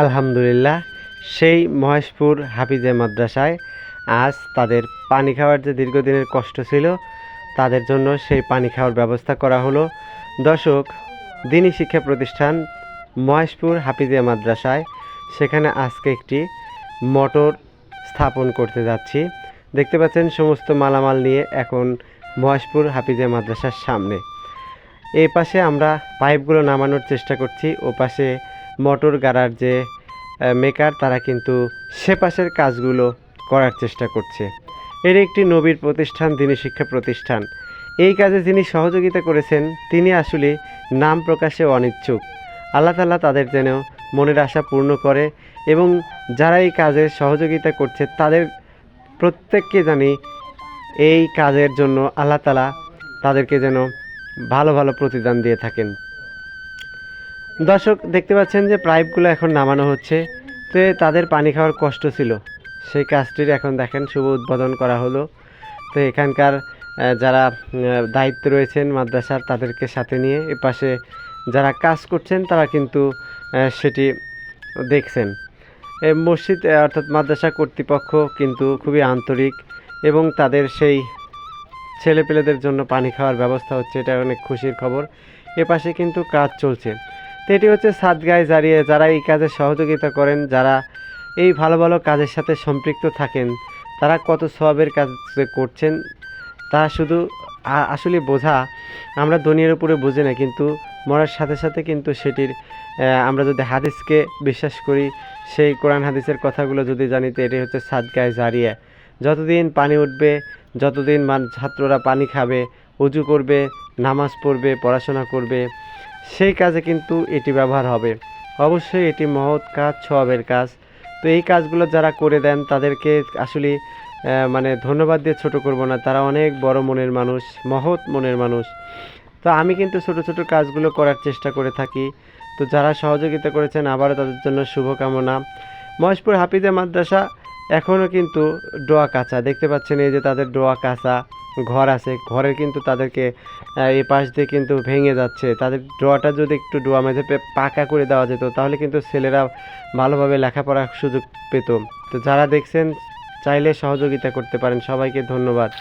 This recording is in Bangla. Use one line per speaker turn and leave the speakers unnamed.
আলহামদুলিল্লাহ, সেই মহেশপুর হাফিজে মাদ্রাসায় আজ তাদের পানি খাওয়ার যে দীর্ঘদিনের কষ্ট ছিল তাদের জন্য সেই পানি খাওয়ার ব্যবস্থা করা হলো। দর্শক, দিনী শিক্ষা প্রতিষ্ঠান মহেশপুর হাফিজে মাদ্রাসায় সেখানে আজকে একটি মোটর স্থাপন করতে যাচ্ছি। দেখতে পাচ্ছেন সমস্ত মালামাল নিয়ে এখন মহেশপুর হাফিজে মাদ্রাসার সামনে। এই পাশে আমরা পাইপগুলো নামানোর চেষ্টা করছি, ও পাশে মোটর গাড়ার যে মেকার তারা কিন্তু সে পাশের কাজগুলো করার চেষ্টা করছে। এর একটি নবীর প্রতিষ্ঠান, দিনী শিক্ষা প্রতিষ্ঠান। এই কাজে যিনি সহযোগিতা করেছেন তিনি আসলে নাম প্রকাশে অনিচ্ছুক। আল্লাহ তাআলা তাদের যেন মনের আশা পূর্ণ করে এবং যারা এই কাজে সহযোগিতা করছে তাদের প্রত্যেককে জানি এই কাজের জন্য আল্লাহ তাআলা তাদেরকে যেন ভালো ভালো প্রতিদান দিয়ে থাকেন। দর্শক, দেখতে পাচ্ছেন যে পাইপগুলো এখন নামানো হচ্ছে। তো তাদের পানি খাওয়ার কষ্ট ছিল, সেই কাজটির এখন দেখেন শুভ উদ্বোধন করা হলো। তো এখানকার যারা দায়িত্বে রয়েছেন মাদ্রাসার তাদেরকে সাথে নিয়ে এপাশে যারা কাজ করছেন তারা কিন্তু সেটি দেখছেন। মসজিদ অর্থাৎ মাদ্রাসা কর্তৃপক্ষ কিন্তু খুবই আন্তরিক এবং তাদের সেই ছেলেপেলেদের জন্য পানি খাওয়ার ব্যবস্থা হচ্ছে, এটা অনেক খুশির খবর। এপাশে কিন্তু কাজ চলছে। তো এটি হচ্ছে সাদগায়ে জারিয়া, যারা এই কাজে সহযোগিতা করেন, যারা এই ভালো ভালো কাজের সাথে সম্পৃক্ত থাকেন, তারা কত সওয়াবের কাজ করছেন তা শুধু আসলে বোঝা আমরা দুনিয়ার উপরে বুঝি না, কিন্তু মরার সাথে সাথে কিন্তু সেটির আমরা যদি হাদিসকে বিশ্বাস করি, সেই কোরআন হাদিসের কথাগুলো যদি জানি, তো এটি হচ্ছে সাদগায়ে জারিয়া। যতদিন পানি উঠবে, যতদিন ছাত্ররা পানি খাবে, উজু করবে, নামাজ পড়বে, পড়াশোনা করবে, সেই কাজে কিন্তু এটি ব্যবহার হবে। অবশ্যই এটি মহৎ কাজ, সওয়াবের কাজ। তো এই কাজগুলো যারা করে দেন তাদেরকে আসলে ধন্যবাদ দিয়ে ছোট করব না, তারা অনেক বড় মনের মানুষ, মহৎ মনের মানুষ। তো আমি কিন্তু ছোট ছোট কাজগুলো করার চেষ্টা করে থাকি। তো যারা সহযোগিতা করেছেন আবারও তাদের জন্য শুভকামনা। মহেশপুর হাফিজে মাদ্রাসা এখনও কিন্তু ডোয়া কাঁচা, দেখতে পাচ্ছেন এই যে তাদের ডোয়া কাঁচা ঘর আছে, ঘরের কিন্তু তাদেরকে এই পাশ দিয়ে কিন্তু ভেঙে যাচ্ছে। তাদের ডোয়াটা যদি একটু ডোয়া মেঝে পাকা করে দেওয়া যেত তাহলে কিন্তু ছেলেরা ভালোভাবে লেখাপড়ার সুযোগ পেত। তো যারা দেখছেন চাইলে সহযোগিতা করতে পারেন। সবাইকে ধন্যবাদ।